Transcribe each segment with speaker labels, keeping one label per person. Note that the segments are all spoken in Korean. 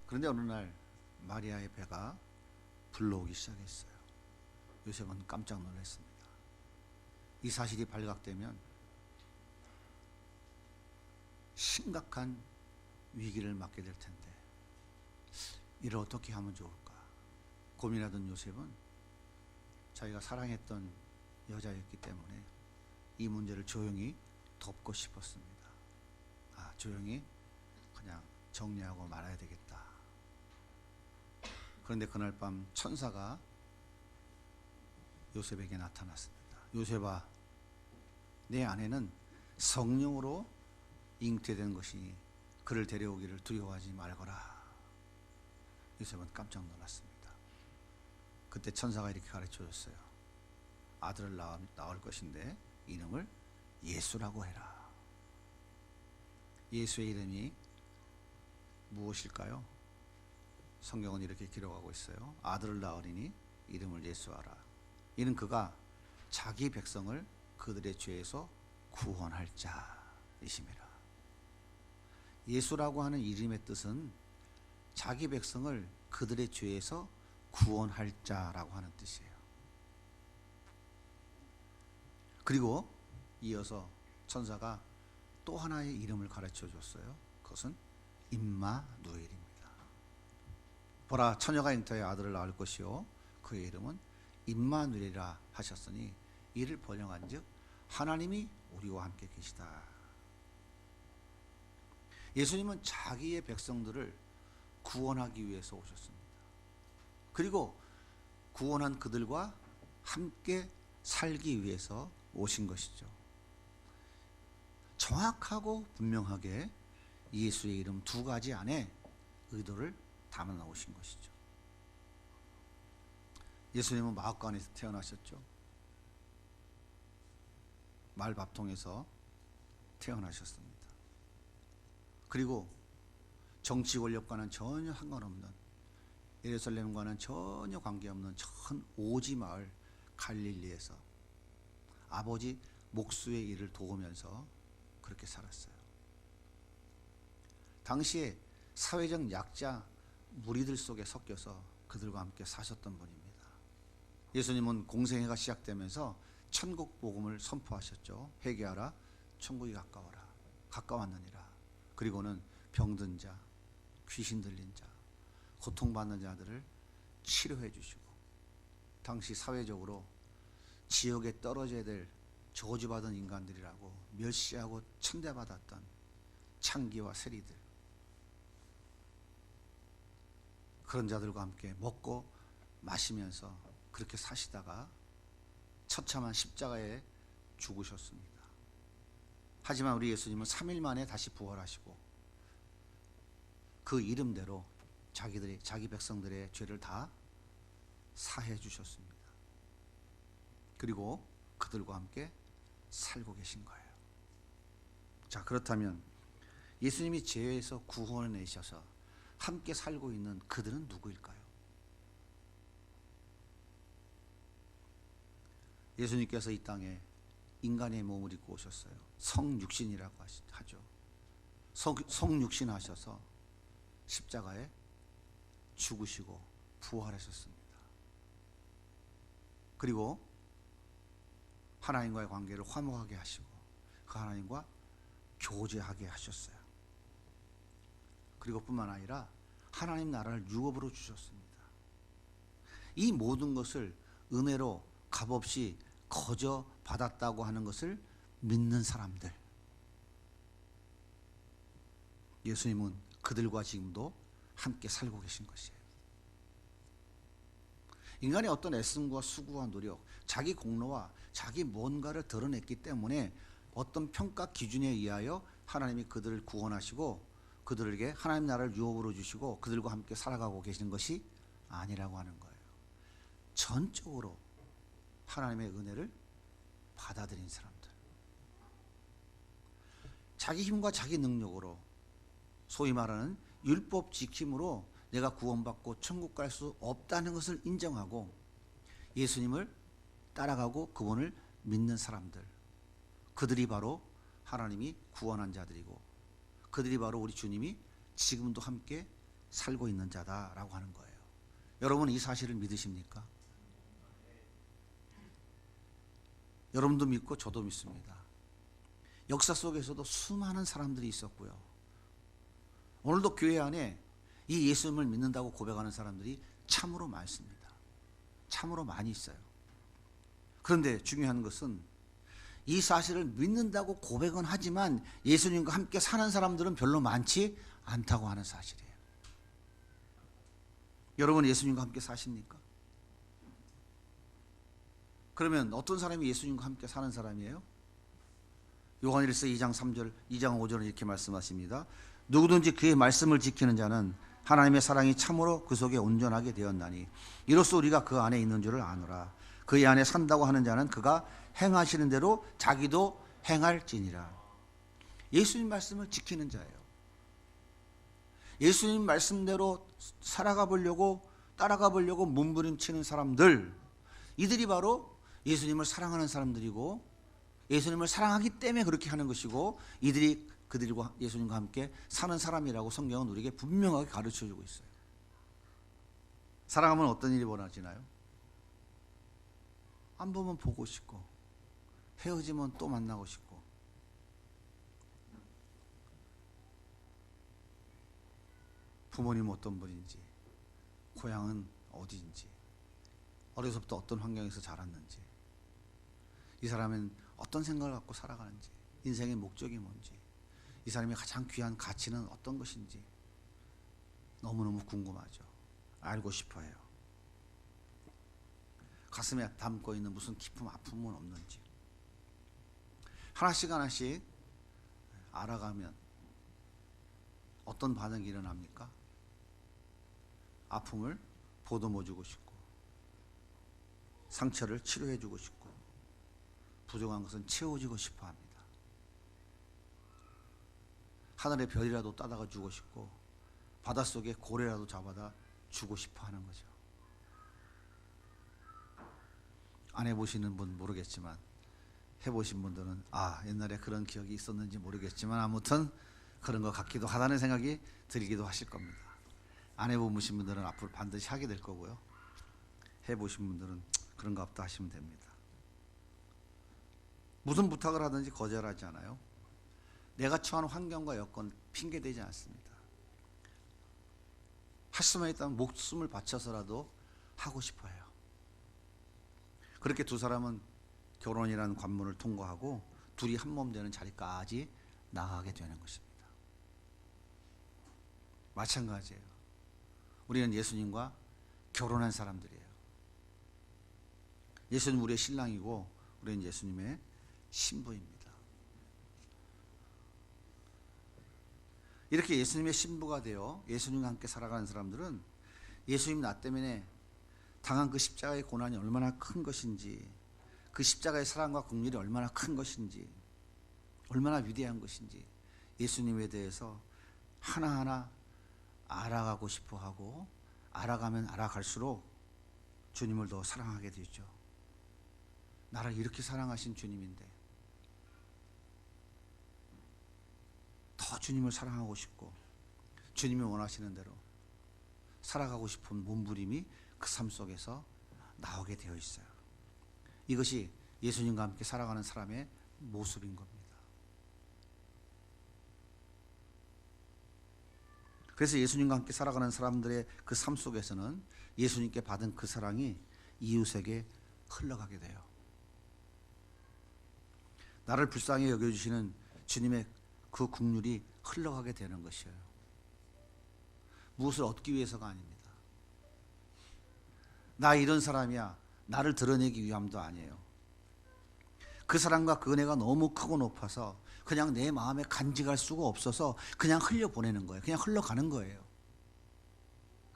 Speaker 1: 그런데 어느 날 마리아의 배가 불러오기 시작했어요. 요셉은 깜짝 놀랐습니다. 이 사실이 발각되면 심각한 위기를 맞게 될 텐데 이를 어떻게 하면 좋을까 고민하던 요셉은 자기가 사랑했던 여자였기 때문에 이 문제를 조용히 덮고 싶었습니다. 조용히 그냥 정리하고 말아야 되겠다. 그런데 그날 밤 천사가 요셉에게 나타났습니다. 요셉아, 내 아내는 성령으로 잉태된 것이니 그를 데려오기를 두려워하지 말거라. 요셉은 깜짝 놀랐습니다. 그때 천사가 이렇게 가르쳐 줬어요. 아들을 낳을 것인데 이름을 예수라고 해라. 예수의 이름이 무엇일까요? 성경은 이렇게 기록하고 있어요. 아들을 낳으리니 이름을 예수하라. 이는 그가 자기 백성을 그들의 죄에서 구원할 자이심이라. 예수라고 하는 이름의 뜻은 자기 백성을 그들의 죄에서 구원할 자라고 하는 뜻이에요. 그리고 이어서 천사가 또 하나의 이름을 가르쳐 줬어요. 그것은 임마누엘입니다. 보라, 처녀가 잉태하여 아들을 낳을 것이요 그의 이름은 임마누엘이라 하셨으니 이를 번역한즉 하나님이 우리와 함께 계시다. 예수님은 자기의 백성들을 구원하기 위해서 오셨습니다. 그리고 구원한 그들과 함께 살기 위해서 오신 것이죠. 정확하고 분명하게 예수의 이름 두 가지 안에 의도를 담아 나오신 것이죠. 예수님은 마옥간에서 태어나셨죠. 말밥통에서 태어나셨습니다. 그리고 정치 권력과는 전혀 상관없는, 예루살렘과는 전혀 관계없는 전 오지 마을 갈릴리에서 아버지 목수의 일을 도우면서 그렇게 살았어요. 당시에 사회적 약자 무리들 속에 섞여서 그들과 함께 사셨던 분입니다. 예수님은 공생애가 시작되면서 천국 복음을 선포하셨죠. 회개하라, 천국이 가까웠느니라. 그리고는 병든 자, 귀신 들린 자, 고통받는 자들을 치료해 주시고, 당시 사회적으로 지옥에 떨어져야 될 저주받은 인간들이라고 멸시하고 천대받았던 창기와 세리들, 그런 자들과 함께 먹고 마시면서 그렇게 사시다가 처참한 십자가에 죽으셨습니다. 하지만 우리 예수님은 3일 만에 다시 부활하시고 그 이름대로 자기 백성들의 죄를 다 사해 주셨습니다. 그리고 그들과 함께 살고 계신 거예요. 자, 그렇다면 예수님이 죄에서 구원을 내셔서 함께 살고 있는 그들은 누구일까요? 예수님께서 이 땅에 인간의 몸을 입고 오셨어요. 성육신이라고 하죠. 성육신 하셔서 십자가에 죽으시고 부활하셨습니다. 그리고 하나님과의 관계를 화목하게 하시고 그 하나님과 교제하게 하셨어요. 그리고 뿐만 아니라 하나님 나라를 유업으로 주셨습니다. 이 모든 것을 은혜로 값없이 거저 받았다고 하는 것을 믿는 사람들, 예수님은 그들과 지금도 함께 살고 계신 것이에요. 인간의 어떤 애씀과 수고와 노력, 자기 공로와 자기 뭔가를 드러냈기 때문에 어떤 평가 기준에 의하여 하나님이 그들을 구원하시고 그들에게 하나님 나라를 유업으로 주시고 그들과 함께 살아가고 계시는 것이 아니라고 하는 거예요. 전적으로 하나님의 은혜를 받아들인 사람들, 자기 힘과 자기 능력으로, 소위 말하는 율법 지킴으로 내가 구원받고 천국 갈 수 없다는 것을 인정하고 예수님을 따라가고 그분을 믿는 사람들, 그들이 바로 하나님이 구원한 자들이고 그들이 바로 우리 주님이 지금도 함께 살고 있는 자다라고 하는 거예요. 여러분 이 사실을 믿으십니까? 여러분도 믿고 저도 믿습니다. 역사 속에서도 수많은 사람들이 있었고요. 오늘도 교회 안에 이 예수님을 믿는다고 고백하는 사람들이 참으로 많습니다. 참으로 많이 있어요. 그런데 중요한 것은 이 사실을 믿는다고 고백은 하지만 예수님과 함께 사는 사람들은 별로 많지 않다고 하는 사실이에요. 여러분 예수님과 함께 사십니까? 그러면 어떤 사람이 예수님과 함께 사는 사람이에요? 요한일서 2장 3절, 2장 5절은 이렇게 말씀하십니다. 누구든지 그의 말씀을 지키는 자는 하나님의 사랑이 참으로 그 속에 온전하게 되었나니 이로써 우리가 그 안에 있는 줄을 아노라. 그의 안에 산다고 하는 자는 그가 행하시는 대로 자기도 행할지니라. 예수님 말씀을 지키는 자예요. 예수님 말씀대로 살아가 보려고 따라가 보려고 몸부림치는 사람들, 이들이 바로 예수님을 사랑하는 사람들이고 예수님을 사랑하기 때문에 그렇게 하는 것이고 이들이 그들과 예수님과 함께 사는 사람이라고 성경은 우리에게 분명하게 가르쳐주고 있어요. 사랑하면 어떤 일이 벌어지나요? 안 보면 보고 싶고 헤어지면 또 만나고 싶고 부모님 어떤 분인지 고향은 어디인지 어려서부터 어떤 환경에서 자랐는지 이 사람은 어떤 생각을 갖고 살아가는지 인생의 목적이 뭔지 이 사람의 가장 귀한 가치는 어떤 것인지 너무너무 궁금하죠. 알고 싶어해요. 가슴에 담고 있는 무슨 깊은 아픔은 없는지 하나씩 하나씩 알아가면 어떤 반응이 일어납니까? 아픔을 보듬어주고 싶고 상처를 치료해주고 싶고 부족한 것은 채워주고 싶어 합니다. 하늘의 별이라도 따다가 주고 싶고 바닷속에 고래라도 잡아다 주고 싶어 하는 거죠. 안 해보시는 분 모르겠지만 해보신 분들은 옛날에 그런 기억이 있었는지 모르겠지만 아무튼 그런 것 같기도 하다는 생각이 들기도 하실 겁니다. 안 해보신 분들은 앞으로 반드시 하게 될 거고요. 해보신 분들은 그런가 없다 하시면 됩니다. 무슨 부탁을 하든지 거절하지 않아요. 내가 처한 환경과 여건 핑계대지 않습니다. 할 수만 있다면 목숨을 바쳐서라도 하고 싶어 해요. 그렇게 두 사람은 결혼이라는 관문을 통과하고 둘이 한 몸 되는 자리까지 나아가게 되는 것입니다. 마찬가지예요. 우리는 예수님과 결혼한 사람들이에요. 예수님 우리의 신랑이고 우리는 예수님의 신부입니다. 이렇게 예수님의 신부가 되어 예수님과 함께 살아가는 사람들은 예수님 나 때문에 당한 그 십자가의 고난이 얼마나 큰 것인지 그 십자가의 사랑과 긍휼이 얼마나 큰 것인지 얼마나 위대한 것인지 예수님에 대해서 하나하나 알아가고 싶어하고 알아가면 알아갈수록 주님을 더 사랑하게 되죠. 나를 이렇게 사랑하신 주님인데 더 주님을 사랑하고 싶고 주님이 원하시는 대로 살아가고 싶은 몸부림이 그 삶 속에서 나오게 되어 있어요. 이것이 예수님과 함께 살아가는 사람의 모습인 겁니다. 그래서 예수님과 함께 살아가는 사람들의 그 삶 속에서는 예수님께 받은 그 사랑이 이웃에게 흘러가게 돼요. 나를 불쌍히 여겨주시는 주님의 그 긍휼이 흘러가게 되는 것이에요. 무엇을 얻기 위해서가 아닙니다. 나 이런 사람이야 나를 드러내기 위함도 아니에요. 그 사랑과 그 은혜가 너무 크고 높아서 그냥 내 마음에 간직할 수가 없어서 그냥 흘려보내는 거예요. 그냥 흘러가는 거예요.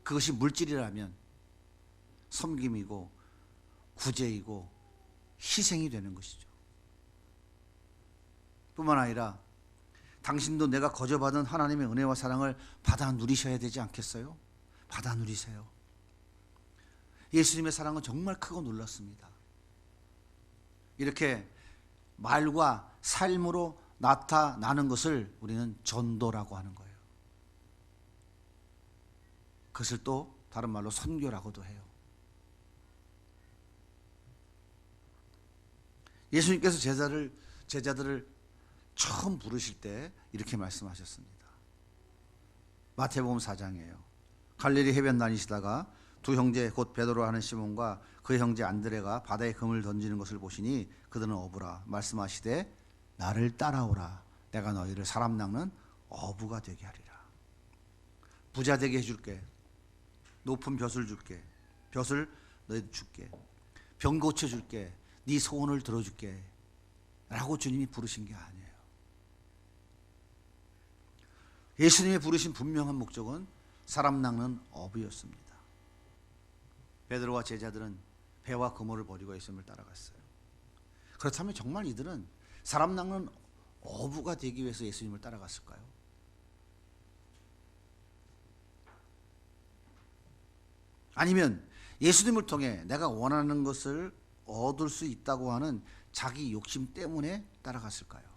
Speaker 1: 그것이 물질이라면 섬김이고 구제이고 희생이 되는 것이죠. 뿐만 아니라 당신도 내가 거저받은 하나님의 은혜와 사랑을 받아 누리셔야 되지 않겠어요? 받아 누리세요. 예수님의 사랑은 정말 크고 놀랐습니다. 이렇게 말과 삶으로 나타나는 것을 우리는 전도라고 하는 거예요. 그것을 또 다른 말로 선교라고도 해요. 예수님께서 제자들을 처음 부르실 때 이렇게 말씀하셨습니다. 마태복음 4장이에요. 갈릴리 해변 다니시다가 두 형제 곧 베드로 하는 시몬과 그 형제 안드레가 바다에 금을 던지는 것을 보시니 그들은 어부라. 말씀하시되 나를 따라오라. 내가 너희를 사람 낚는 어부가 되게 하리라. 부자 되게 해줄게. 높은 벼슬 줄게. 벼슬 너희 줄게. 병 고쳐줄게. 네 소원을 들어줄게 라고 주님이 부르신 게 아니에요. 예수님이 부르신 분명한 목적은 사람 낚는 어부였습니다. 베드로와 제자들은 배와 그물을 버리고 예수님을 따라갔어요. 그렇다면 정말 이들은 사람 낚는 어부가 되기 위해서 예수님을 따라갔을까요? 아니면 예수님을 통해 내가 원하는 것을 얻을 수 있다고 하는 자기 욕심 때문에 따라갔을까요?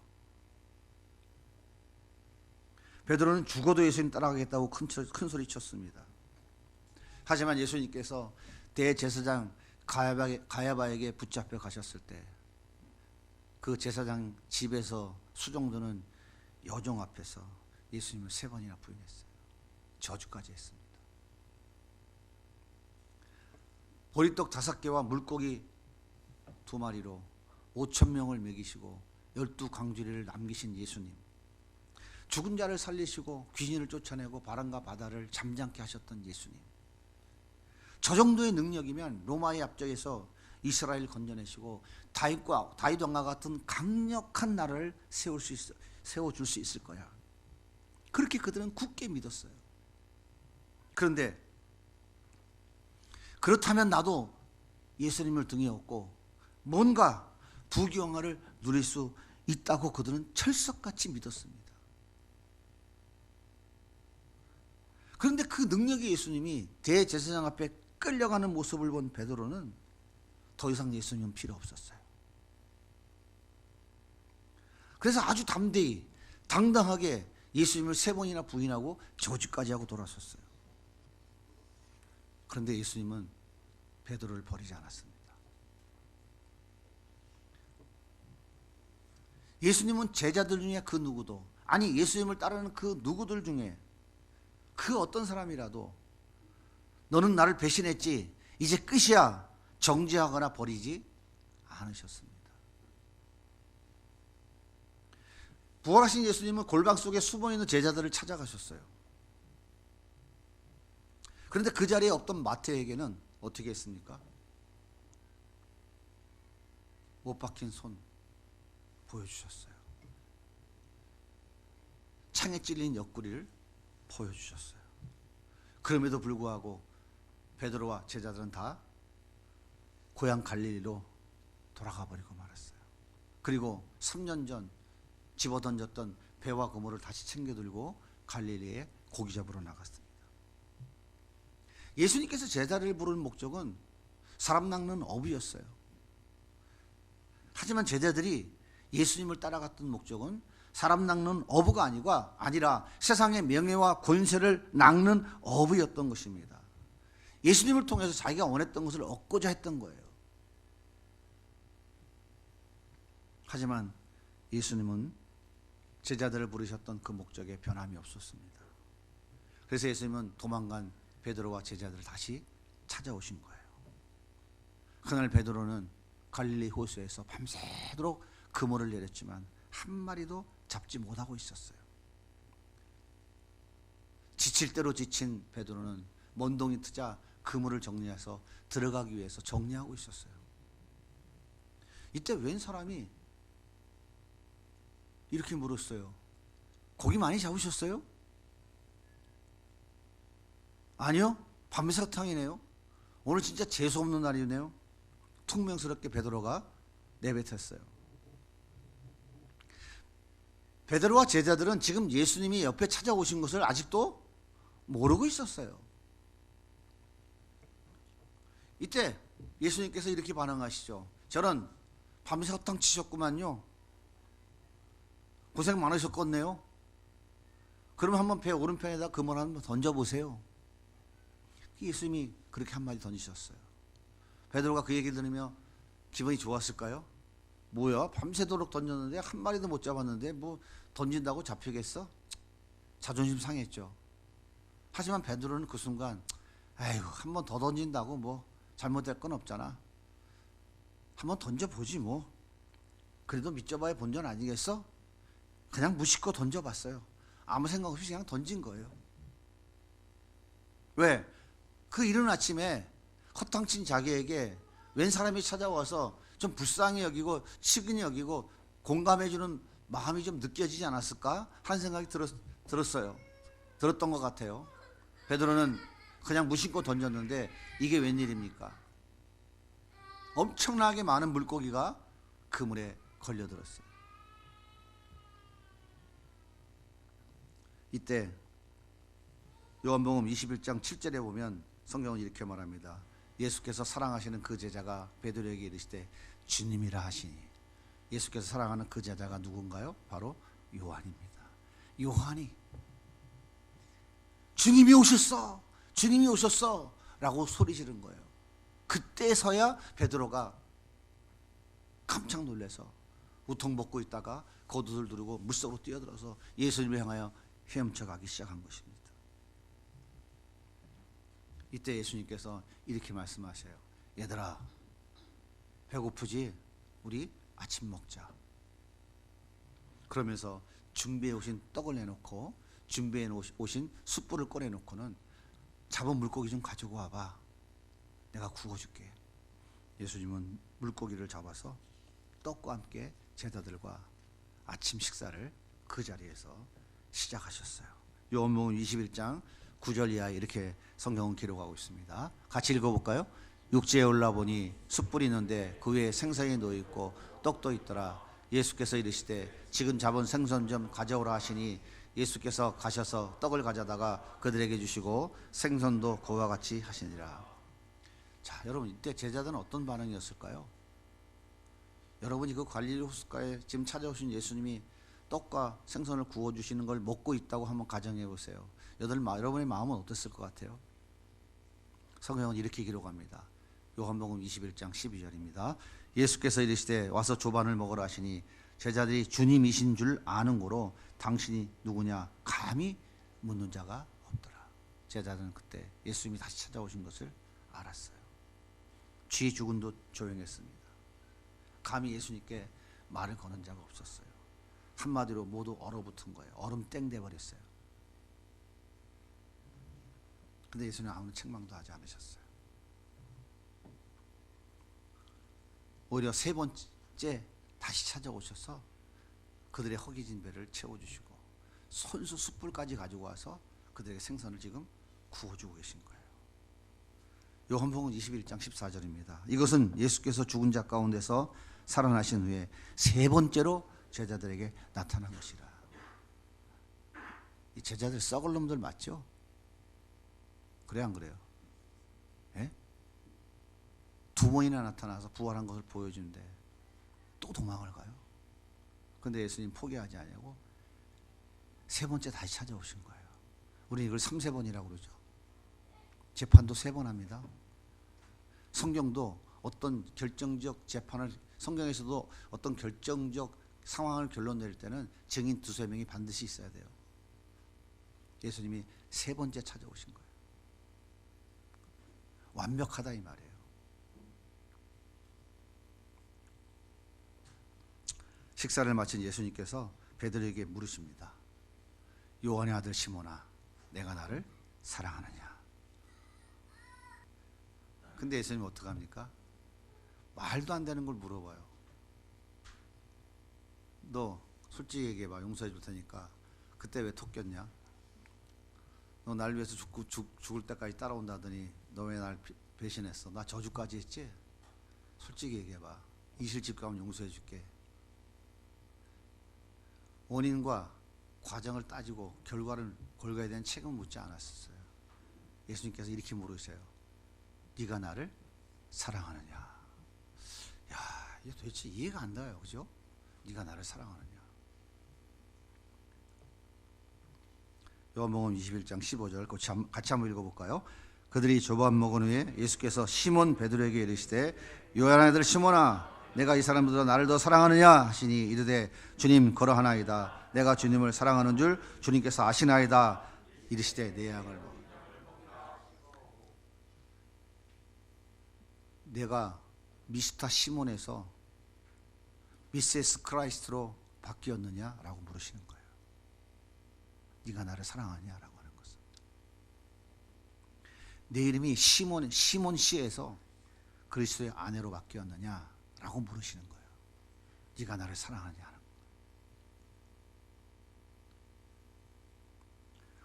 Speaker 1: 베드로는 죽어도 예수님 따라가겠다고 큰 소리 쳤습니다. 하지만 예수님께서 대제사장 가야바에게 붙잡혀 가셨을 때 그 제사장 집에서 수종드는 여종 앞에서 예수님을 3번이나 부인했어요. 저주까지 했습니다. 보리떡 5개와 물고기 2마리로 5,000명을 먹이시고 12광주리를 남기신 예수님, 죽은 자를 살리시고 귀신을 쫓아내고 바람과 바다를 잠잠케 하셨던 예수님, 저 정도의 능력이면 로마의 압정에서 이스라엘 건져내시고 다윗 왕과 같은 강력한 나라를 세워줄 수 있을 거야. 그렇게 그들은 굳게 믿었어요. 그런데 그렇다면 나도 예수님을 등에 업고 뭔가 부귀영화를 누릴 수 있다고 그들은 철석같이 믿었습니다. 그런데 그 능력의 예수님이 대제사장 앞에 끌려가는 모습을 본 베드로는 더 이상 예수님은 필요 없었어요. 그래서 아주 담대히 당당하게 예수님을 3번이나 부인하고 저주까지 하고 돌아섰어요. 그런데 예수님은 베드로를 버리지 않았습니다. 예수님은 제자들 중에 그 누구도, 아니 예수님을 따르는 그 누구들 중에 그 어떤 사람이라도 너는 나를 배신했지, 이제 끝이야, 정죄하거나 버리지 않으셨습니다. 부활하신 예수님은 골방 속에 숨어 있는 제자들을 찾아가셨어요. 그런데 그 자리에 없던 마태에게는 어떻게 했습니까? 못 박힌 손 보여주셨어요. 창에 찔린 옆구리를 보여주셨어요. 그럼에도 불구하고 베드로와 제자들은 다 고향 갈릴리로 돌아가 버리고 말았어요. 그리고 3년 전 집어던졌던 배와 그물을 다시 챙겨 들고 갈릴리에 고기 잡으러 나갔습니다. 예수님께서 제자를 부르는 목적은 사람 낚는 어부였어요. 하지만 제자들이 예수님을 따라갔던 목적은 사람 낚는 어부가 아니라 세상의 명예와 권세를 낚는 어부였던 것입니다. 예수님을 통해서 자기가 원했던 것을 얻고자 했던 거예요. 하지만 예수님은 제자들을 부르셨던 그 목적에 변함이 없었습니다. 그래서 예수님은 도망간 베드로와 제자들을 다시 찾아오신 거예요. 그날 베드로는 갈릴리 호수에서 밤새도록 그물을 내렸지만 한 마리도 잡지 못하고 있었어요. 지칠 대로 지친 베드로는 먼동이 트자 그물을 정리해서 들어가기 위해서 정리하고 있었어요. 이때 웬 사람이 이렇게 물었어요. 고기 많이 잡으셨어요? 아니요, 밤사탕이네요. 오늘 진짜 재수없는 날이네요. 퉁명스럽게 베드로가 내뱉었어요. 베드로와 제자들은 지금 예수님이 옆에 찾아오신 것을 아직도 모르고 있었어요. 이때 예수님께서 이렇게 반응하시죠. 저런 밤사탕 치셨구만요. 고생 많으셨겠네요. 그럼 한번 배 오른편에다 그물 한번 던져보세요. 예수님이 그렇게 한마디 던지셨어요. 베드로가 그 얘기를 들으며 기분이 좋았을까요? 뭐야, 밤새도록 던졌는데 한 마리도 못 잡았는데 뭐 던진다고 잡히겠어? 자존심 상했죠. 하지만 베드로는 그 순간 아이고, 한 번 더 던진다고 뭐 잘못될 건 없잖아. 한번 던져보지 뭐. 그래도 믿져봐야 본전 아니겠어? 그냥 무심코 던져봤어요. 아무 생각 없이 그냥 던진 거예요. 왜? 그 이른 아침에 허탕친 자기에게 웬 사람이 찾아와서 좀 불쌍히 여기고 측은히 여기고 공감해주는 마음이 좀 느껴지지 않았을까 하는 생각이 들었어요. 들었던 것 같아요. 베드로는 그냥 무심코 던졌는데 이게 웬일입니까? 엄청나게 많은 물고기가 그물에 걸려들었어요. 이때 요한복음 21장 7절에 보면 성경은 이렇게 말합니다. 예수께서 사랑하시는 그 제자가 베드로에게 이르시되 주님이라 하시니. 예수께서 사랑하는 그 제자가 누군가요? 바로 요한입니다. 요한이 주님이 오셨어, 주님이 오셨어 라고 소리 지른 거예요. 그때서야 베드로가 깜짝 놀라서 우통 벗고 있다가 겉옷을 두르고 물속으로 뛰어들어서 예수님을 향하여 헤엄쳐가기 시작한 것입니다. 이때 예수님께서 이렇게 말씀하세요. 얘들아, 배고프지? 우리 아침 먹자. 그러면서 준비해 오신 떡을 내놓고 준비해 오신 숯불을 꺼내놓고는 잡은 물고기 좀 가지고 와봐. 내가 구워줄게. 예수님은 물고기를 잡아서 떡과 함께 제자들과 아침 식사를 그 자리에서 시작하셨어요. 요한복음 21장 9절 이하에 이렇게 성경은 기록하고 있습니다. 같이 읽어볼까요? 육지에 올라보니 숯불이 있는데 그 위에 생선이 놓여있고 떡도 있더라. 예수께서 이르시되 지금 잡은 생선 좀 가져오라 하시니 예수께서 가셔서 떡을 가져다가 그들에게 주시고 생선도 그와 같이 하시니라. 자, 여러분, 이때 제자들은 어떤 반응이었을까요? 여러분이 그 갈릴리 호숫가에 지금 찾아오신 예수님이 떡과 생선을 구워주시는 걸 먹고 있다고 한번 가정해 보세요. 여러분의 마음은 어땠을 것 같아요? 성경은 이렇게 기록합니다. 요한복음 21장 12절입니다. 예수께서 이르시되 와서 조반을 먹으라 하시니 제자들이 주님이신 줄 아는 고로 당신이 누구냐 감히 묻는 자가 없더라. 제자들은 그때 예수님이 다시 찾아오신 것을 알았어요. 쥐 죽은 듯 조용했습니다. 감히 예수님께 말을 거는 자가 없었어요. 한마디로 모두 얼어붙은 거예요. 얼음 땡 돼버렸어요. 근데 예수님은 아무런 책망도 하지 않으셨어요. 오히려 세 번째 다시 찾아오셔서 그들의 허기진 배를 채워주시고 손수 숯불까지 가지고 와서 그들에게 생선을 지금 구워주고 계신 거예요. 요한복음 21장 14절입니다. 이것은 예수께서 죽은 자 가운데서 살아나신 후에 세 번째로 제자들에게 나타난 것이라. 이 제자들 썩을 놈들 맞죠? 그래 안 그래요? 예? 두 번이나 나타나서 부활한 것을 보여주는데 또 도망을 가요. 그런데 예수님 포기하지 않냐고 세 번째 다시 찾아오신 거예요. 우리는 이걸 3세번이라고 그러죠. 재판도 3번 합니다. 성경도 어떤 결정적 재판을, 성경에서도 어떤 결정적 상황을 결론 낼 때는 증인 2-3명이 반드시 있어야 돼요. 예수님이 세 번째 찾아오신 거예요. 완벽하다 이 말이에요. 식사를 마친 예수님께서 베드로에게 물으십니다. 요한의 아들 시몬아, 내가 나를 사랑하느냐? 근데 예수님은 어떡합니까? 말도 안 되는 걸 물어봐요. 너 솔직히 얘기해봐. 용서해 줄 테니까 그때 왜 톡 꼈냐? 너 날 위해서 죽을 때까지 따라온다더니 너 왜 날 배신했어? 나 저주까지 했지? 솔직히 얘기해봐. 이실직 가면 용서해 줄게. 원인과 과정을 따지고 결과에 대한 책임을 묻지 않았었어요. 예수님께서 이렇게 물으세요. 네가 나를 사랑하느냐? 야, 이게 도대체 이해가 안 가요. 그죠? 네가 나를 사랑하느냐? 요한복음 21장 15절 같이 한번 읽어볼까요? 그들이 조반 먹은 후에 예수께서 시몬 베드로에게 이르시되 요한의 아들 시몬아 내가 이 사람보다 나를 더 사랑하느냐 하시니 이르되 주님 그러하나이다. 내가 주님을 사랑하는 줄 주님께서 아시나이다. 이르시되 내 양을 먹으라. 내가 미스터 시몬에서 미세스 크라이스트로 바뀌었느냐라고 물으시는 거예요. 네가 나를 사랑하냐라고 하는 것은. 내 이름이 시몬 씨에서 그리스도의 아내로 바뀌었느냐라고 물으시는 거예요. 네가 나를 사랑하냐.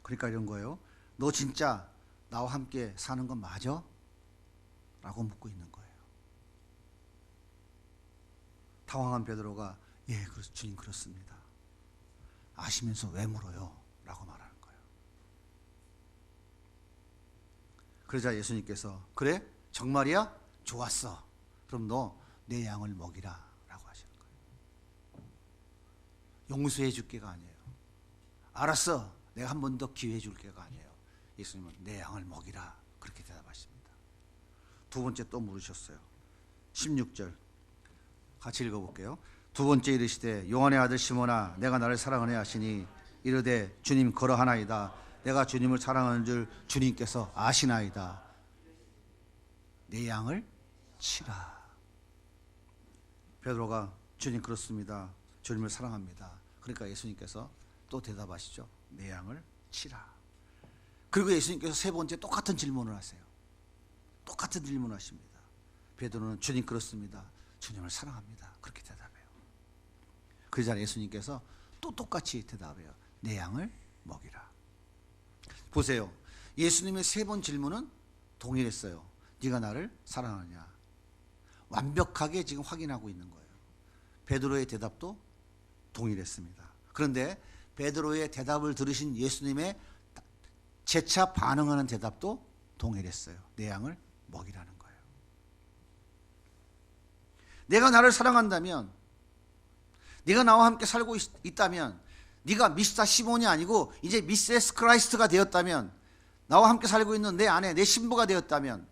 Speaker 1: 그러니까 이런 거예요. 너 진짜 나와 함께 사는 건 맞아? 라고 묻고 있는 거예요. 당황한 베드로가 예, 주님 그렇습니다. 아시면서 왜 물어요? 라고 말하는 거예요. 그러자 예수님께서 그래? 정말이야? 좋았어. 그럼 너 내 양을 먹이라 라고 하시는 거예요. 용서해 줄 게가 아니에요. 알았어. 내가 한 번 더 기회 줄 게가 아니에요. 예수님은 내 양을 먹이라 그렇게 대답하십니다. 두 번째 또 물으셨어요. 16절 같이 읽어볼게요. 두 번째 이르시되 요한의 아들 시몬아 내가 나를 사랑하네 하시니 이르되 주님 그러하나이다. 내가 주님을 사랑하는 줄 주님께서 아시나이다. 내 양을 치라. 베드로가 주님 그렇습니다. 주님을 사랑합니다. 그러니까 예수님께서 또 대답하시죠. 내 양을 치라. 그리고 예수님께서 세 번째 똑같은 질문을 하세요. 똑같은 질문을 하십니다. 베드로는 주님 그렇습니다. 주님을 사랑합니다. 그렇게 대답해요. 그 자리에 예수님께서 또 똑같이 대답해요. 내 양을 먹이라. 보세요. 예수님의 세 번 질문은 동일했어요. 네가 나를 사랑하느냐. 완벽하게 지금 확인하고 있는 거예요. 베드로의 대답도 동일했습니다. 그런데 베드로의 대답을 들으신 예수님의 재차 반응하는 대답도 동일했어요. 내 양을 먹이라는 거예요. 내가 나를 사랑한다면, 네가 나와 함께 살고 있다면, 네가 미스터 시몬이 아니고 이제 미세스 크라이스트가 되었다면, 나와 함께 살고 있는 내 아내, 내 신부가 되었다면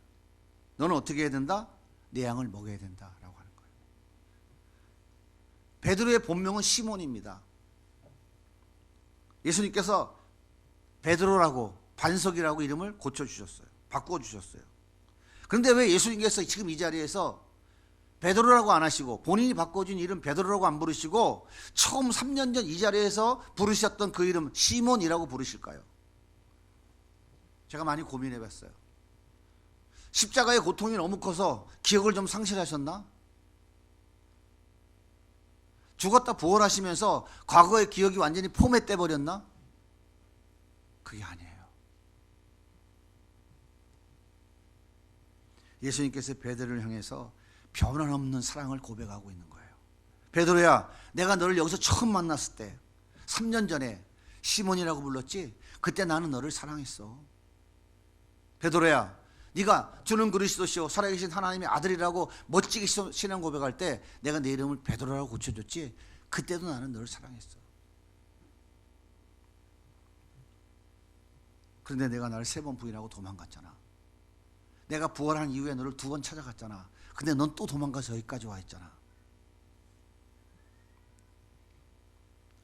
Speaker 1: 너는 어떻게 해야 된다? 내 양을 먹여야 된다라고 하는 거예요. 베드로의 본명은 시몬입니다. 예수님께서 베드로라고 반석이라고 이름을 고쳐주셨어요. 바꿔주셨어요. 그런데 왜 예수님께서 지금 이 자리에서 베드로라고 안 하시고 본인이 바꿔준 이름 베드로라고 안 부르시고 처음 3년 전 이 자리에서 부르셨던 그 이름 시몬이라고 부르실까요? 제가 많이 고민해 봤어요. 십자가의 고통이 너무 커서 기억을 좀 상실하셨나? 죽었다 부활하시면서 과거의 기억이 완전히 포맷돼 버렸나? 그게 아니에요. 예수님께서 베드로를 향해서 변함없는 사랑을 고백하고 있는 거예요. 베드로야, 내가 너를 여기서 처음 만났을 때 3년 전에 시몬이라고 불렀지? 그때 나는 너를 사랑했어. 베드로야, 네가 주는 그리스도시요 살아계신 하나님의 아들이라고 멋지게 신앙 고백할 때 내가 내 이름을 베드로라고 고쳐줬지? 그때도 나는 너를 사랑했어. 그런데 내가 나를 3번 부인하고 도망갔잖아. 내가 부활한 이후에 너를 2번 찾아갔잖아. 근데 넌 또 도망가서 여기까지 와 있잖아.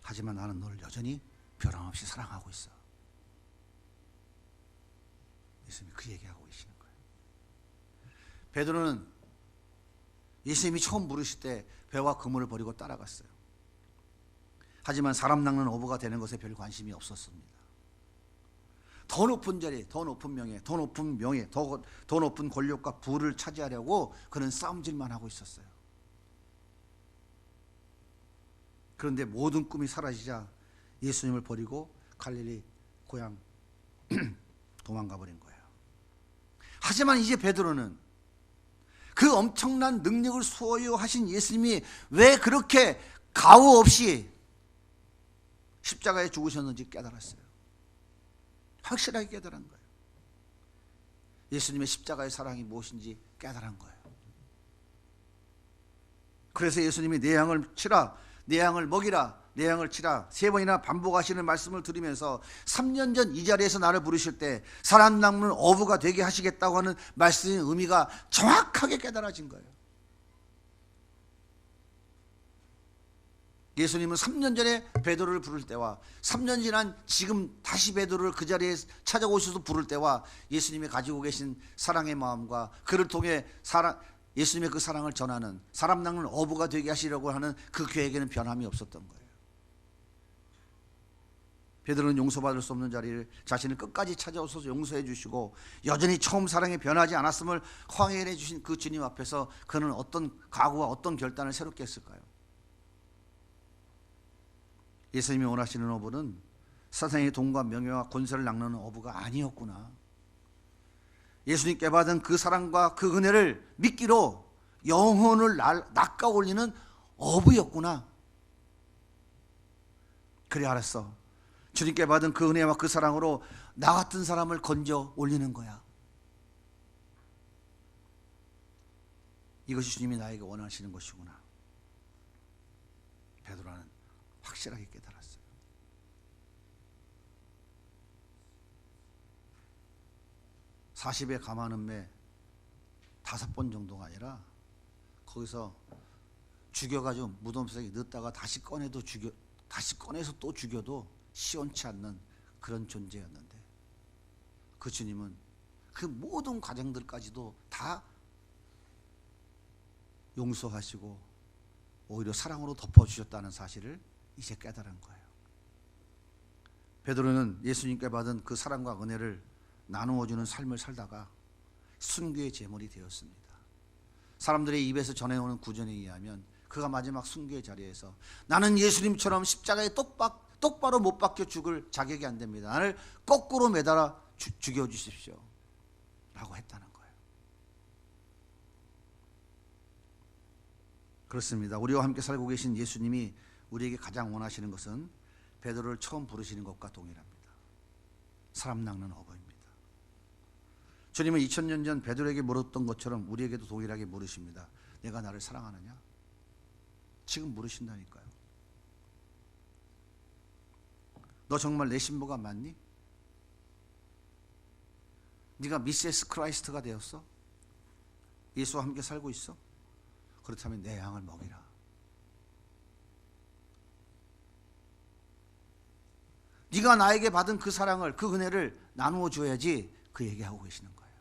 Speaker 1: 하지만 나는 너를 여전히 변함없이 사랑하고 있어. 예수님이 그 얘기하고 계시는 거예요. 베드로는 예수님이 처음 부르실 때 배와 그물을 버리고 따라갔어요. 하지만 사람 낚는 어부가 되는 것에 별 관심이 없었습니다. 더 높은 자리, 더 높은 명예, 더 높은 권력과 부를 차지하려고 그는 싸움질만 하고 있었어요. 그런데 모든 꿈이 사라지자 예수님을 버리고 갈릴리 고향 도망가 버린 거예요. 하지만 이제 베드로는 그 엄청난 능력을 소유하신 예수님이 왜 그렇게 가오 없이 십자가에 죽으셨는지 깨달았어요. 확실하게 깨달은 거예요. 예수님의 십자가의 사랑이 무엇인지 깨달은 거예요. 그래서 예수님이 내 양을 치라, 내 양을 먹이라 내 양을 치라 3번이나 반복하시는 말씀을 들으면서 3년 전 이 자리에서 나를 부르실 때 사람 낚는 어부가 되게 하시겠다고 하는 말씀의 의미가 정확하게 깨달아진 거예요. 예수님은 3년 전에 베드로를 부를 때와 3년 지난 지금 다시 베드로를 그 자리에 찾아오셔서 부를 때와 예수님이 가지고 계신 사랑의 마음과 그를 통해 예수님의 그 사랑을 전하는 사람 낚는 어부가 되게 하시려고 하는 그 계획에는 변함이 없었던 거예요. 베드로는 용서받을 수 없는 자리를 자신을 끝까지 찾아오셔서 용서해 주시고 여전히 처음 사랑에 변하지 않았음을 확인해 주신 그 주님 앞에서 그는 어떤 각오와 어떤 결단을 새롭게 했을까요? 예수님이 원하시는 어부는 사상의 돈과 명예와 권세를 낚는 어부가 아니었구나. 예수님께 받은 그 사랑과 그 은혜를 믿기로 영혼을 낚아 올리는 어부였구나. 그래 알았어. 주님께 받은 그 은혜와 그 사랑으로 나 같은 사람을 건져 올리는 거야. 이것이 주님이 나에게 원하시는 것이구나. 베드로는 확실하게 깨달았어요. (40에) 감한음매 5번 정도가 아니라 거기서 죽여가지고 무덤 속에 넣었다가 다시 꺼내서 또 죽여도 시원치 않는 그런 존재였는데 그 주님은 그 모든 과정들까지도 다 용서하시고 오히려 사랑으로 덮어주셨다는 사실을 이제 깨달은 거예요. 베드로는 예수님께 받은 그 사랑과 은혜를 나누어주는 삶을 살다가 순교의 제물이 되었습니다. 사람들의 입에서 전해오는 구전에 의하면 그가 마지막 순교의 자리에서 나는 예수님처럼 십자가에 똑바로 못 박혀 죽을 자격이 안 됩니다. 나를 거꾸로 매달아 죽여주십시오 라고 했다는 거예요. 그렇습니다. 우리와 함께 살고 계신 예수님이 우리에게 가장 원하시는 것은 베드로를 처음 부르시는 것과 동일합니다. 사람 낚는 어부입니다. 주님은 2000년 전 베드로에게 물었던 것처럼 우리에게도 동일하게 물으십니다. 내가 나를 사랑하느냐? 지금 물으신다니까요. 너 정말 내 신부가 맞니? 네가 미세스 크라이스트가 되었어? 예수와 함께 살고 있어? 그렇다면 내 양을 먹이라. 네가 나에게 받은 그 사랑을, 그 은혜를 나누어 줘야지 그 얘기하고 계시는 거예요.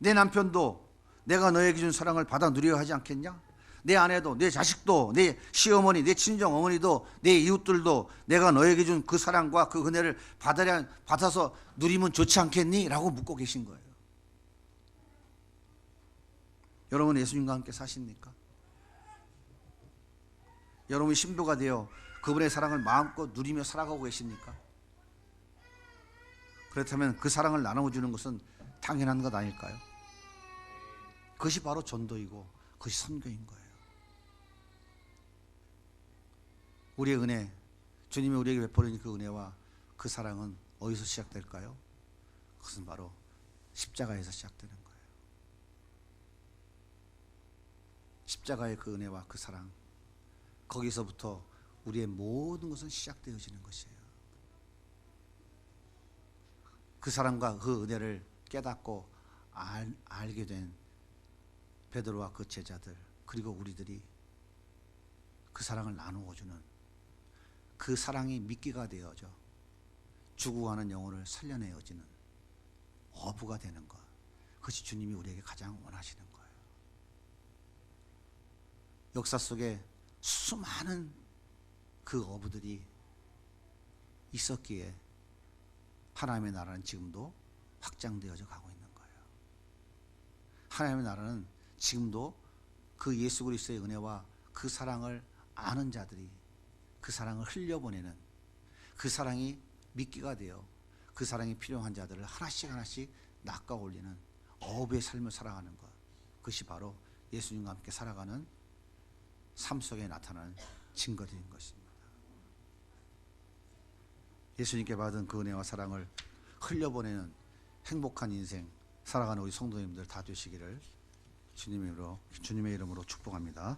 Speaker 1: 내 남편도 내가 너에게 준 사랑을 받아 누려야 하지 않겠냐? 내 아내도, 내 자식도, 내 시어머니, 내 친정 어머니도, 내 이웃들도 내가 너에게 준 그 사랑과 그 은혜를 받아서 누리면 좋지 않겠니? 라고 묻고 계신 거예요. 여러분 예수님과 함께 사십니까? 여러분이 신부가 되어 그분의 사랑을 마음껏 누리며 살아가고 계십니까? 그렇다면 그 사랑을 나눠주는 것은 당연한 것 아닐까요? 그것이 바로 전도이고 그것이 선교인 거예요. 우리의 은혜, 주님이 우리에게 베풀으신 그 은혜와 그 사랑은 어디서 시작될까요? 그것은 바로 십자가에서 시작되는 거예요. 십자가의 그 은혜와 그 사랑, 거기서부터 우리의 모든 것은 시작되어지는 것이에요. 그 사랑과 그 은혜를 깨닫고 알게 된 베드로와 그 제자들, 그리고 우리들이 그 사랑을 나누어주는 그 사랑이 미끼가 되어져 죽어가는 영혼을 살려내어지는 어부가 되는 것, 그것이 주님이 우리에게 가장 원하시는 거예요. 역사 속에 수많은 그 어부들이 있었기에 하나님의 나라는 지금도 확장되어져 가고 있는 거예요. 하나님의 나라는 지금도 그 예수 그리스도의 은혜와 그 사랑을 아는 자들이 그 사랑을 흘려보내는, 그 사랑이 미끼가 되어 그 사랑이 필요한 자들을 하나씩 낚아 올리는 어부의 삶을 살아가는 것, 그것이 바로 예수님과 함께 살아가는 삶 속에 나타나는 증거들인 것입니다. 예수님께 받은 그 은혜와 사랑을 흘려보내는 행복한 인생 살아가는 우리 성도님들 다 되시기를 주님의 이름으로 축복합니다.